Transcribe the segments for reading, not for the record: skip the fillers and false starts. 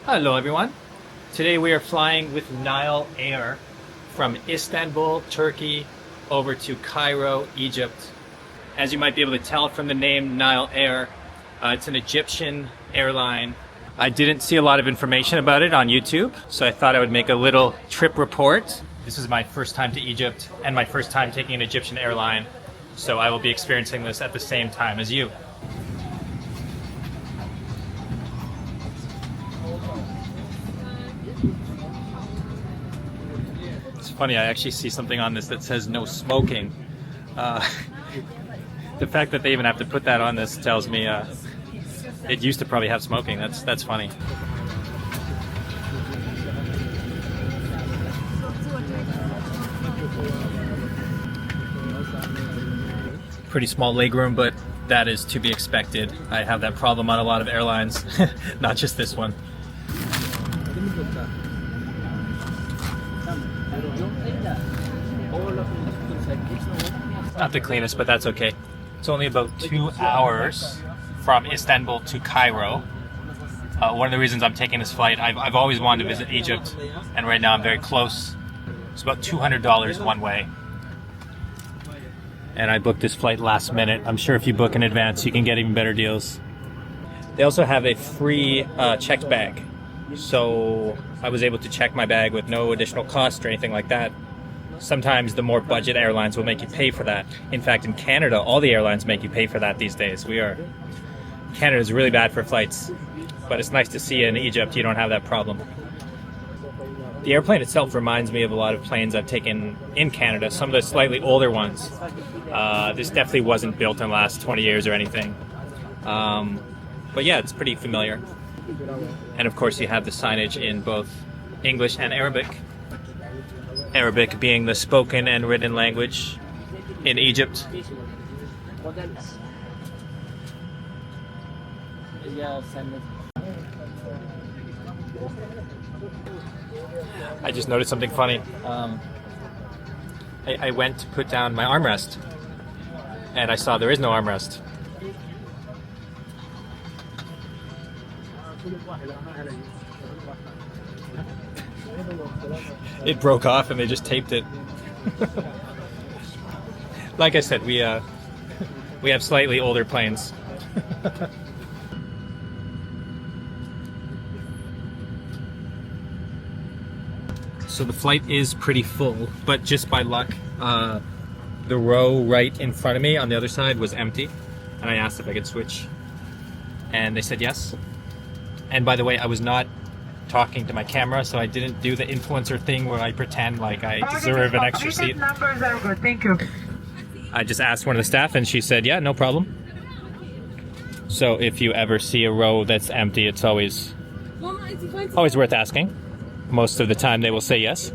Hello everyone. Today we are flying with Nile Air from Istanbul, Turkey over to Cairo, Egypt. As you might be able to tell from the name Nile Air, it's an Egyptian airline. I didn't see a lot of information about it on YouTube, so I thought I would make a little trip report. This is my first time to Egypt and my first time taking an Egyptian airline, so I will be experiencing this at the same time as you. It's funny, I actually see something on this that says no smoking. The fact that they even have to put that on this tells me it used to probably have smoking. That's funny. Pretty small legroom, but that is to be expected. I have that problem on a lot of airlines, not just this one. Not the cleanest, but that's okay. It's only about 2 hours from Istanbul to Cairo. One of the reasons I'm taking this flight, I've always wanted to visit Egypt, and right now I'm very close. It's about $200 one way. And I booked this flight last minute. I'm sure if you book in advance, you can get even better deals. They also have a free checked bag. So I was able to check my bag with no additional cost or anything like that. Sometimes the more budget airlines will make you pay for that. In fact, in Canada, all the airlines make you pay for that these days. Canada's really bad for flights, but it's nice to see in Egypt you don't have that problem. The airplane itself reminds me of a lot of planes I've taken in Canada, some of the slightly older ones. This definitely wasn't built in the last 20 years or anything. But yeah, it's pretty familiar. And of course you have the signage in both English and Arabic. Arabic being the spoken and written language in Egypt. I just noticed something funny. I went to put down my armrest and I saw there is no armrest. It broke off and they just taped it. Like I said, we have slightly older planes. So the flight is pretty full, but just by luck, the row right in front of me on the other side was empty, and I asked if I could switch, and they said yes. And by the way, I was not talking to my camera, so I didn't do the influencer thing where I pretend like I deserve an extra seat. Numbers are good. Thank you. I just asked one of the staff and she said, yeah, no problem. So if you ever see a row that's empty, it's always worth asking. Most of the time they will say yes.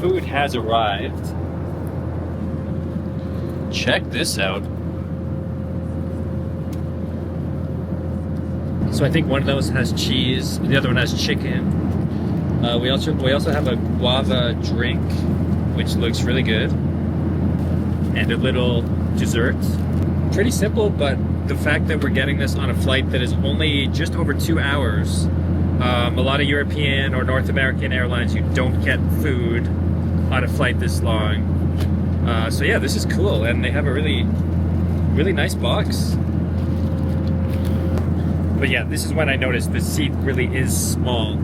Food has arrived. Check this out. So I think one of those has cheese, the other one has chicken. We also have a guava drink, which looks really good, and a little dessert. Pretty simple, but the fact that we're getting this on a flight that is only just over 2 hours A lot of European or North American airlines, you don't get food on a flight this long. So yeah, this is cool, and they have a really nice box. But yeah, this is when I noticed the seat really is small.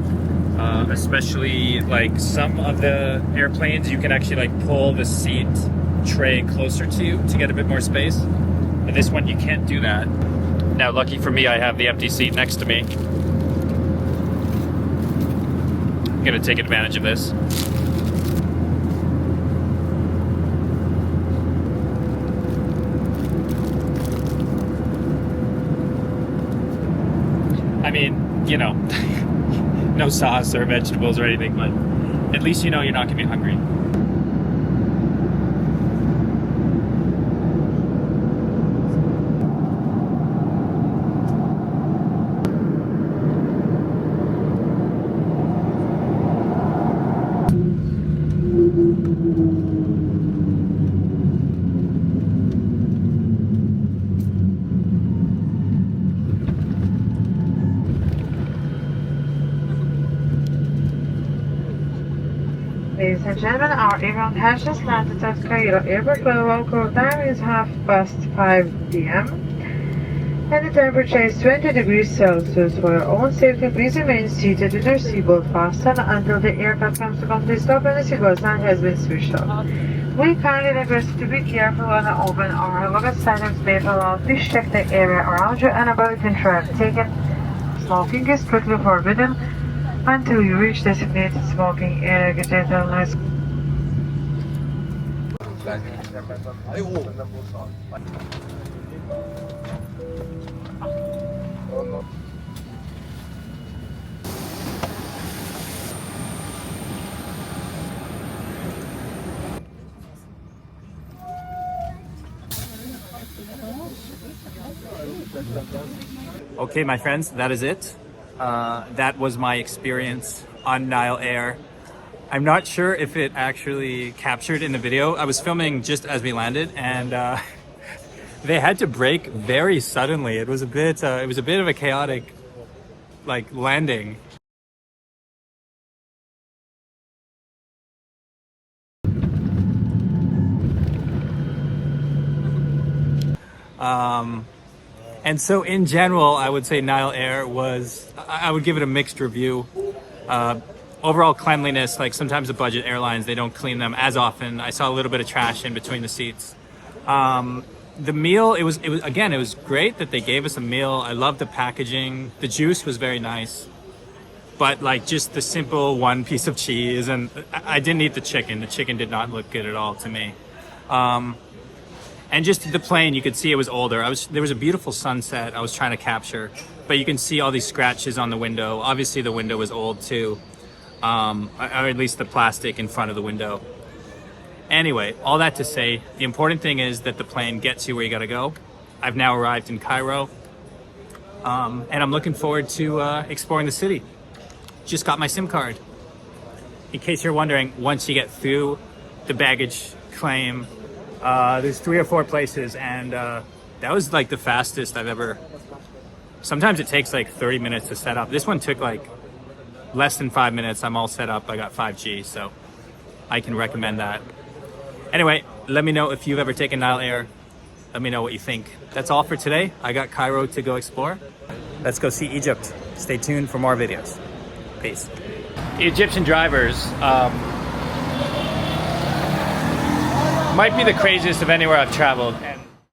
Especially like some of the airplanes, you can actually like pull the seat tray closer to you to get a bit more space. And this one, you can't do that. Now, lucky for me, I have the empty seat next to me. I'm gonna take advantage of this. I mean, you know, no sauce or vegetables or anything, but at least you know you're not gonna be hungry. Ladies and gentlemen, our airline has just landed at Cairo Airport where the local time is 5:30 p.m. and the temperature is 20 degrees Celsius. For your own safety, please remain seated with your seatbelt fastened until the aircraft comes to complete stop and the seatbelt sign has been switched off. We kindly request you to be careful when open or luggage items may fall out. Please check the area around you and avoid interrupt taken. Smoking is strictly forbidden until you reach designated smoking area. Get it on nice. Okay, my friends, that is it. That was my experience on Nile Air. I'm not sure if it actually captured in the video. I was filming just as we landed, and they had to brake very suddenly. It was a bit of a chaotic, like, landing. And so in general, I would say Nile Air I would give it a mixed review. Overall cleanliness, like sometimes the budget airlines, they don't clean them as often. I saw a little bit of trash in between the seats. The meal, it was great that they gave us a meal. I loved the packaging. The juice was very nice. But like just the simple one piece of cheese, and I didn't eat the chicken. The chicken did not look good at all to me. And just the plane, you could see it was older. There was a beautiful sunset I was trying to capture, but you can see all these scratches on the window. Obviously the window was old too, or at least the plastic in front of the window. Anyway, all that to say, the important thing is that the plane gets you where you gotta go. I've now arrived in Cairo, and I'm looking forward to exploring the city. Just got my SIM card. In case you're wondering, once you get through the baggage claim, there's 3 or 4 places, and that was like the fastest I've ever. Sometimes it takes like 30 minutes to set up. This one took like less than 5 minutes. I'm all set up. I got 5G, so I can recommend that. Anyway, let me know if you've ever taken Nile Air. Let me know what you think. That's all for today. I got Cairo to go explore. Let's go see Egypt. Stay tuned for more videos. Peace. Egyptian drivers might be the craziest of anywhere I've traveled.